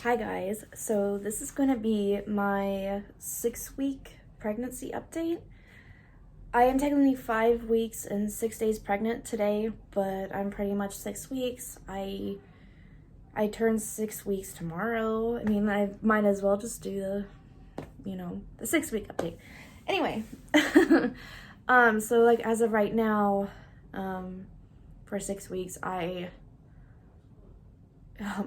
Hi guys, so this is going to be my 6-week pregnancy update. I am technically 5 weeks and 6 days pregnant today, but I'm pretty much 6 weeks. I turn 6 weeks tomorrow. I mean, I might as well just do the 6-week update. Anyway, so like as of right now, for 6 weeks, oh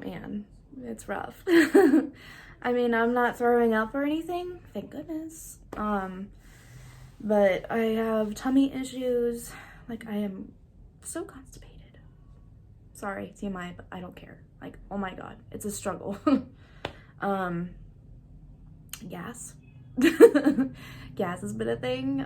man, it's rough. I mean, I'm not throwing up or anything, thank goodness. But I have tummy issues. Like, I am so constipated. Sorry, TMI, but I don't care. Like, oh my god, it's a struggle. Gas. Gas has been a thing.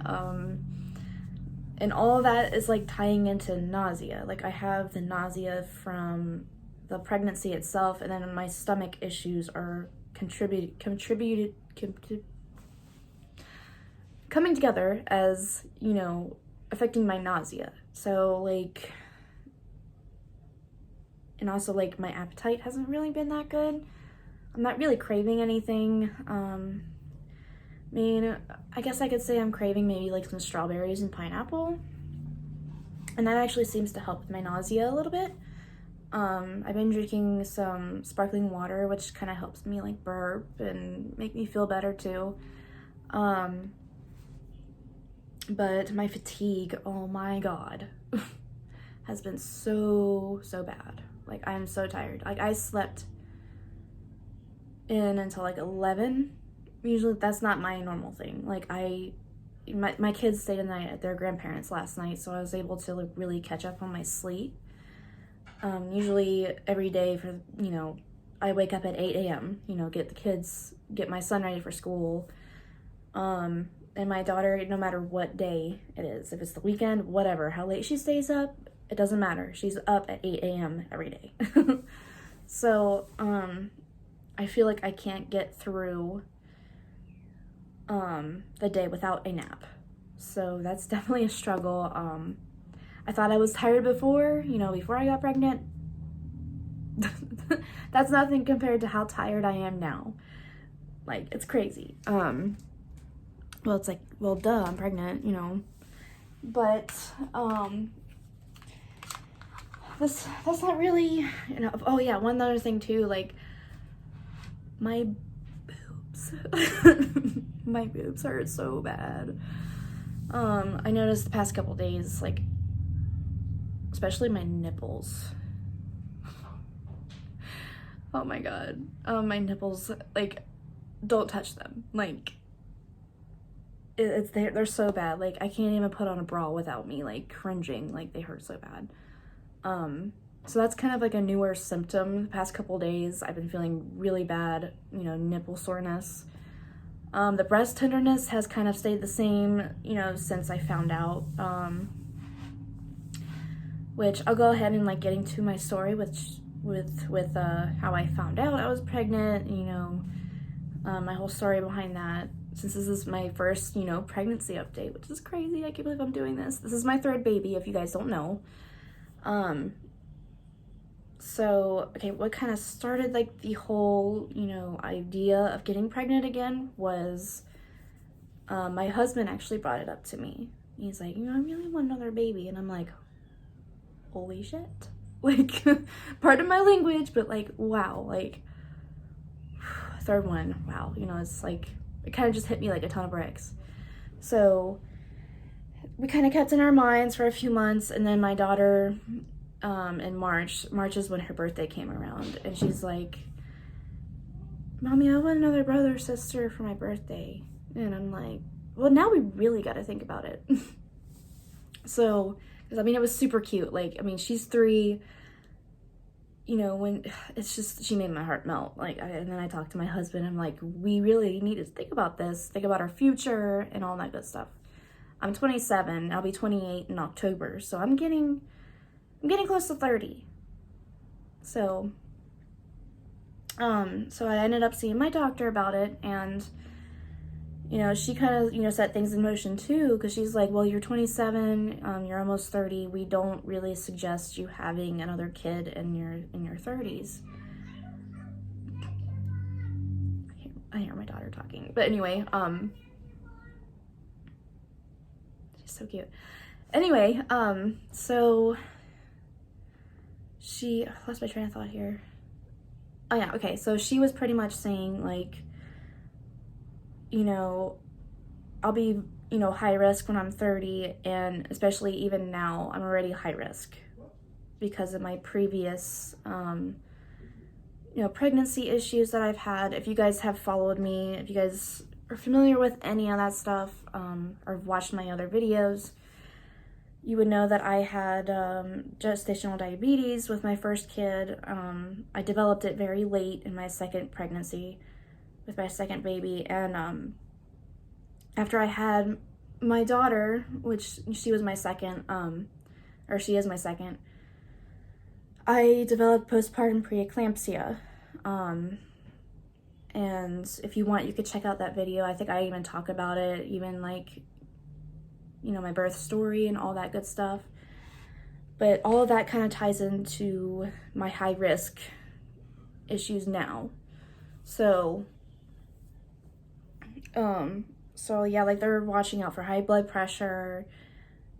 And all of that is like tying into nausea. Like, I have the nausea from the pregnancy itself, and then my stomach issues are coming together as, affecting my nausea. So like, and also like my appetite hasn't really been that good. I'm not really craving anything. I mean, I guess I could say I'm craving maybe like some strawberries and pineapple, and that actually seems to help with my nausea a little bit. I've been drinking some sparkling water, which kind of helps me like burp and make me feel better too. But my fatigue, oh my god, has been so bad. Like, I'm so tired. Like, I slept in until like 11. Usually that's not my normal thing. Like, my kids stayed the night at their grandparents last night, so I was able to like really catch up on my sleep. Usually every day for, I wake up at 8 a.m., get my son ready for school. And my daughter, no matter what day it is, if it's the weekend, whatever, how late she stays up, it doesn't matter. She's up at 8 a.m. every day. So, I feel like I can't get through, the day without a nap. So that's definitely a struggle. I thought I was tired before I got pregnant. That's nothing compared to how tired I am now. Like, it's crazy. Well, it's like, well, duh, I'm pregnant, But, that's not really, oh yeah, one other thing too, like, my boobs. My boobs hurt so bad. I noticed the past couple days, like, especially my nipples. Oh my god. My nipples, like, don't touch them. Like, they're so bad. Like, I can't even put on a bra without me, like, cringing. Like, they hurt so bad. So that's kind of like a newer symptom. The past couple days, I've been feeling really bad, nipple soreness. The breast tenderness has kind of stayed the same, since I found out. Which I'll go ahead and like getting to my story with how I found out I was pregnant, my whole story behind that, since this is my first, pregnancy update, which is crazy. I can't believe I'm doing this. This is my third baby, if you guys don't know. So, okay, what kind of started like the whole, idea of getting pregnant again was, my husband actually brought it up to me. He's like, I really want another baby. And I'm like, holy shit. Like, pardon my language, but like, wow, like, third one, wow, it's like, it kind of just hit me like a ton of bricks. So we kind of kept in our minds for a few months, and then my daughter, in March is when her birthday came around, and she's like, Mommy, I want another brother or sister for my birthday. And I'm like, well, now we really got to think about it. So, because it was super cute. Like, she's 3, when it's just, she made my heart melt. Like, and then I talked to my husband. I'm like, we really need to think about this, think about our future and all that good stuff. I'm 27. I'll be 28 in October. So I'm getting close to 30. So, so I ended up seeing my doctor about it, and she kind of, set things in motion too, because she's like, well, you're 27, you're almost 30. We don't really suggest you having another kid in your 30s. I hear my daughter talking. But anyway, she's so cute. Anyway, so I lost my train of thought here. Oh yeah, okay, so she was pretty much saying, like, you know, I'll be, you know, high risk when I'm 30, and especially even now, I'm already high risk because of my previous, you know, pregnancy issues that I've had. If you guys have followed me, if you guys are familiar with any of that stuff, or watched my other videos, you would know that I had gestational diabetes with my first kid. I developed it very late in my second pregnancy with my second baby. And after I had my daughter, which she was my second, or she is my second, I developed postpartum preeclampsia. And if you want, you could check out that video. I think I even talk about it, even like, you know, my birth story and all that good stuff. But all of that kind of ties into my high risk issues now. So yeah, like they're watching out for high blood pressure,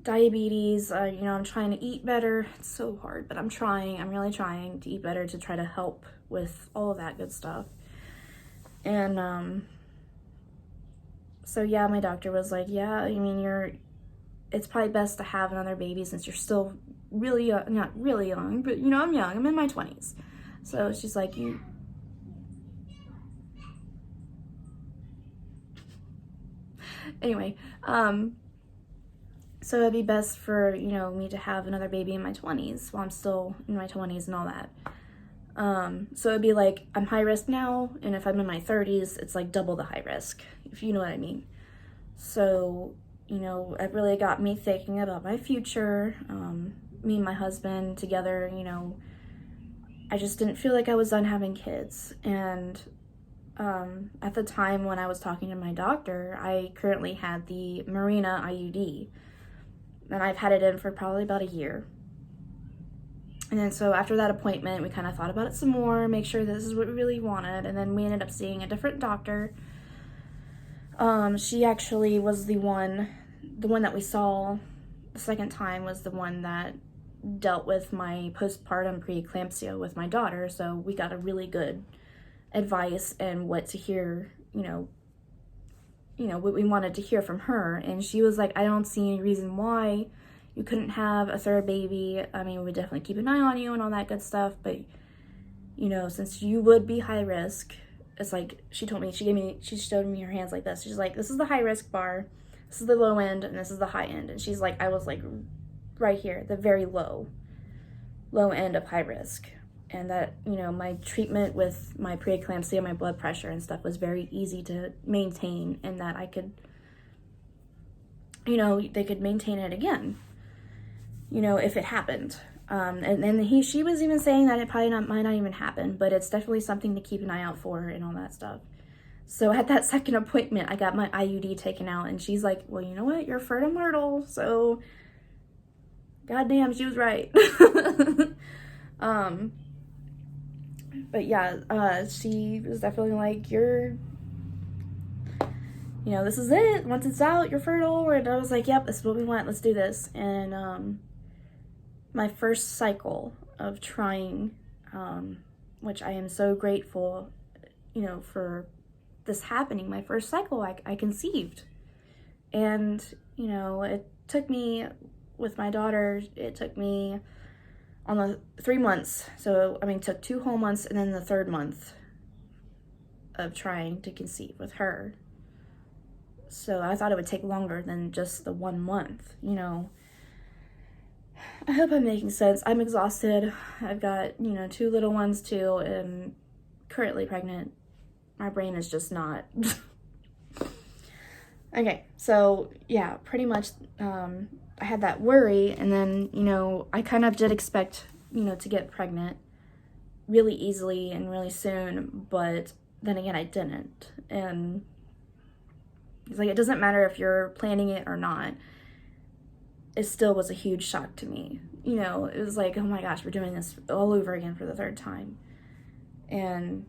diabetes. You know, I'm trying to eat better. It's so hard, but I'm really trying to eat better to try to help with all of that good stuff. And so yeah, my doctor was like, yeah, I mean, it's probably best to have another baby since you're still really young, not really young, but you know, I'm young, I'm in my 20s. So she's like, anyway, so it'd be best for, you know, me to have another baby in my 20s while I'm still in my 20s and all that. So it'd be like, I'm high risk now, and if I'm in my 30s, it's like double the high risk, if you know what I mean. So, you know, it really got me thinking about my future. Me and my husband together, you know, I just didn't feel like I was done having kids. And at the time when I was talking to my doctor, I currently had the Mirena IUD, and I've had it in for probably about a year. And then so after that appointment, we kind of thought about it some more, make sure this is what we really wanted, and then we ended up seeing a different doctor. She actually was the one that we saw the second time was the one that dealt with my postpartum preeclampsia with my daughter, so we got a really good advice and what to hear, you know, what we wanted to hear from her. And she was like, I don't see any reason why you couldn't have a third baby. I mean, we definitely keep an eye on you and all that good stuff, but, you know, since you would be high risk, it's like, she showed me her hands like this. She's like, this is the high risk bar, this is the low end, and this is the high end. And she's like, I was like right here, the very low end of high risk. And that, you know, my treatment with my preeclampsia, my blood pressure and stuff was very easy to maintain, and that I could, you know, they could maintain it again, you know, if it happened. And then she was even saying that it probably might not even happen, but it's definitely something to keep an eye out for and all that stuff. So at that second appointment, I got my IUD taken out, and she's like, well, you know what, you're fertile myrtle. So goddamn, she was right. But yeah, she was definitely like, you know, this is it. Once it's out, you're fertile. And I was like, yep, this is what we want. Let's do this. And my first cycle of trying, which I am so grateful, you know, for this happening. My first cycle, I conceived. And, you know, it took me, with my daughter, it took me almost 3 months. So, I mean, it took 2 whole months, and then the third month of trying to conceive with her. So I thought it would take longer than just the 1 month, you know. I hope I'm making sense. I'm exhausted. I've got, you know, 2 little ones too, and currently pregnant. My brain is just not. Okay, so yeah, pretty much I had that worry, and then, you know, I kind of did expect, you know, to get pregnant really easily and really soon, but then again, I didn't. And it's like, it doesn't matter if you're planning it or not. It still was a huge shock to me. You know, it was like, oh my gosh, we're doing this all over again for the third time. And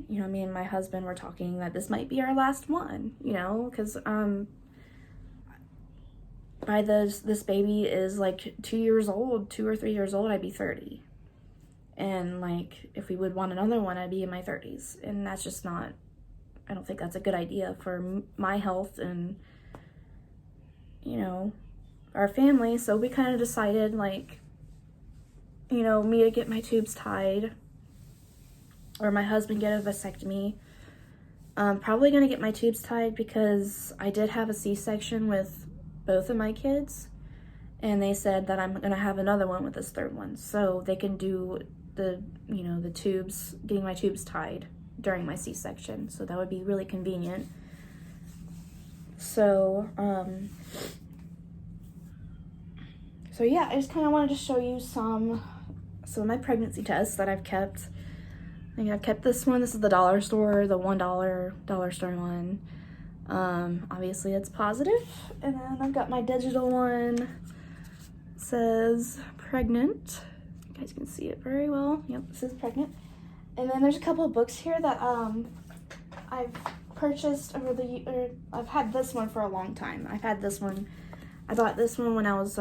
you know, me and my husband were talking that this might be our last one, you know, because by this baby is like 2 years old, 2 or 3 years old, I'd be 30. And like, if we would want another one, I'd be in my 30s. And that's just not, I don't think that's a good idea for my health and, you know, our family. So we kind of decided, like, you know, me to get my tubes tied, or my husband get a vasectomy. Probably gonna get my tubes tied because I did have a C-section with both of my kids, and they said that I'm gonna have another one with this third one, so they can do the, you know, the tubes, getting my tubes tied during my C-section. So that would be really convenient. So so yeah, I just kind of wanted to show you some of my pregnancy tests that I've kept. I think I've kept this one. This is the dollar store, the $1 dollar store one. Obviously it's positive. And then I've got my digital one. It says pregnant. You guys can see it very well. Yep, it says pregnant. And then there's a couple of books here that I've purchased over the I've had this one for a long time. I've had this one. I bought this one when I was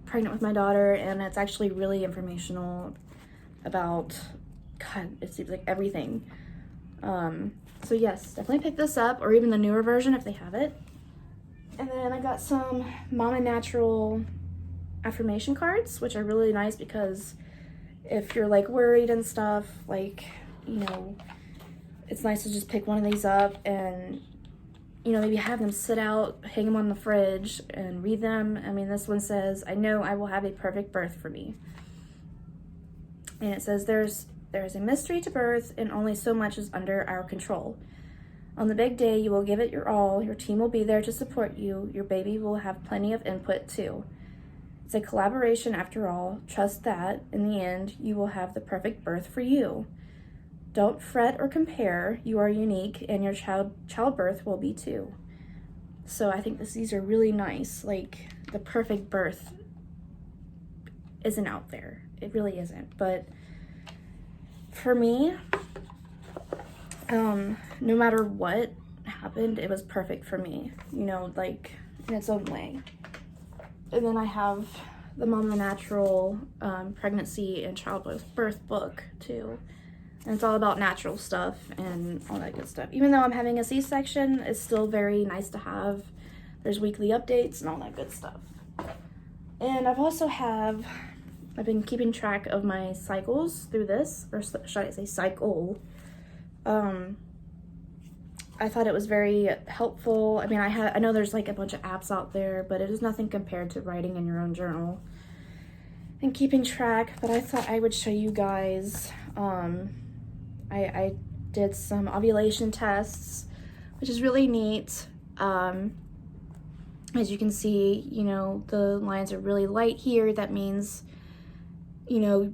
pregnant with my daughter, and it's actually really informational about, God, it seems like everything. So yes, definitely pick this up, or even the newer version if they have it. And then I got some Mama Natural affirmation cards, which are really nice because if you're like worried and stuff, like, you know, it's nice to just pick one of these up and, you know, maybe have them sit out, hang them on the fridge and read them. I mean, this one says, I know I will have a perfect birth for me. And it says, there is a mystery to birth, and only so much is under our control. On the big day, you will give it your all. Your team will be there to support you. Your baby will have plenty of input too. It's a collaboration after all. Trust that, in the end, you will have the perfect birth for you. Don't fret or compare. You are unique, and your childbirth will be too. So I think these are really nice. Like, the perfect birth isn't out there. It really isn't. But for me, no matter what happened, it was perfect for me, you know, like, in its own way. And then I have the Mama Natural pregnancy and childbirth book too. And it's all about natural stuff and all that good stuff. Even though I'm having a C-section, it's still very nice to have. There's weekly updates and all that good stuff. And I've been keeping track of my cycles through this, or should I say cycle. I thought it was very helpful. I mean, I know there's like a bunch of apps out there, but it is nothing compared to writing in your own journal and keeping track. But I thought I would show you guys. I did some ovulation tests, which is really neat. As you can see, you know, the lines are really light here. That means, you know,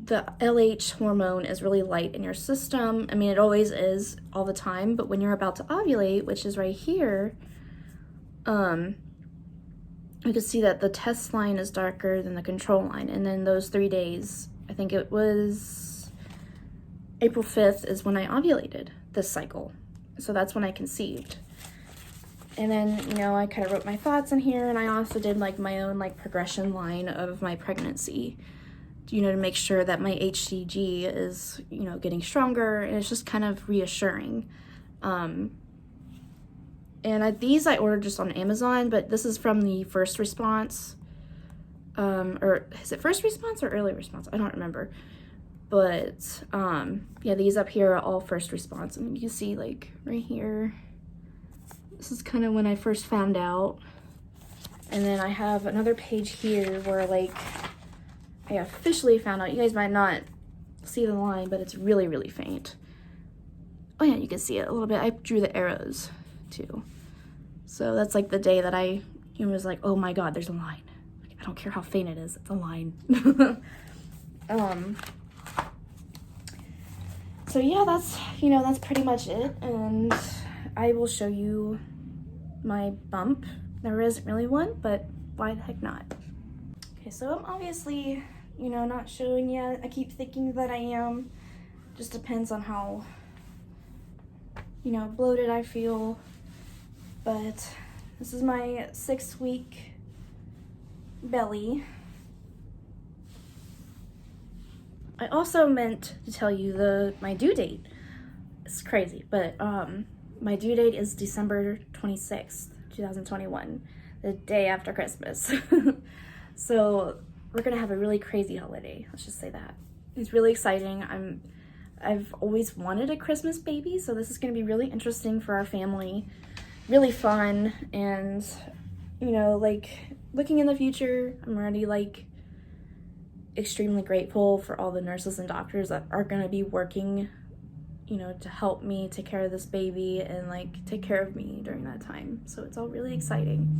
the LH hormone is really light in your system. I mean, it always is all the time, but when you're about to ovulate, which is right here, you can see that the test line is darker than the control line. And then those 3 days, I think it was April 5th is when I ovulated this cycle. So that's when I conceived. And then, you know, I kind of wrote my thoughts in here, and I also did like my own like progression line of my pregnancy, you know, to make sure that my HCG is, you know, getting stronger, and it's just kind of reassuring. And these I ordered just on Amazon, but this is from the First Response, or is it First Response or Early Response? I don't remember. But yeah, these up here are all First Response, and you can see like right here, this is kind of when I first found out. And then I have another page here where like I officially found out. You guys might not see the line, but it's really, really faint. Oh yeah, you can see it a little bit. I drew the arrows too. So that's like the day that I was like, oh my God, there's a line. Like, I don't care how faint it is, it's a line. So yeah, that's, you know, that's pretty much it. And I will show you my bump. There isn't really one, but why the heck not? Okay, so I'm obviously, you know, not showing yet. I keep thinking that I am. Just depends on how, you know, bloated I feel. But this is my 6-week belly. I also meant to tell you my due date. It's crazy, but my due date is December 26th, 2021, the day after Christmas. So we're gonna have a really crazy holiday. Let's just say that. It's really exciting. I've always wanted a Christmas baby, so this is gonna be really interesting for our family, really fun, and you know, like looking in the future, I'm already like extremely grateful for all the nurses and doctors that are gonna be working, you know, to help me take care of this baby and like take care of me during that time. So it's all really exciting.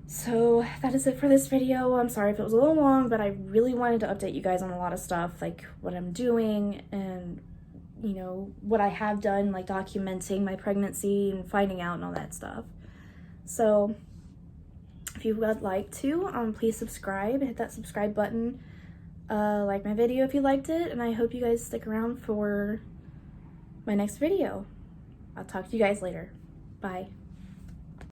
So that is it for this video. I'm sorry if it was a little long, but I really wanted to update you guys on a lot of stuff, like what I'm doing and, you know, what I have done, like documenting my pregnancy and finding out and all that stuff. So if you would like to, please subscribe, hit that subscribe button, like my video if you liked it, and I hope you guys stick around for my next video. I'll talk to you guys later. Bye.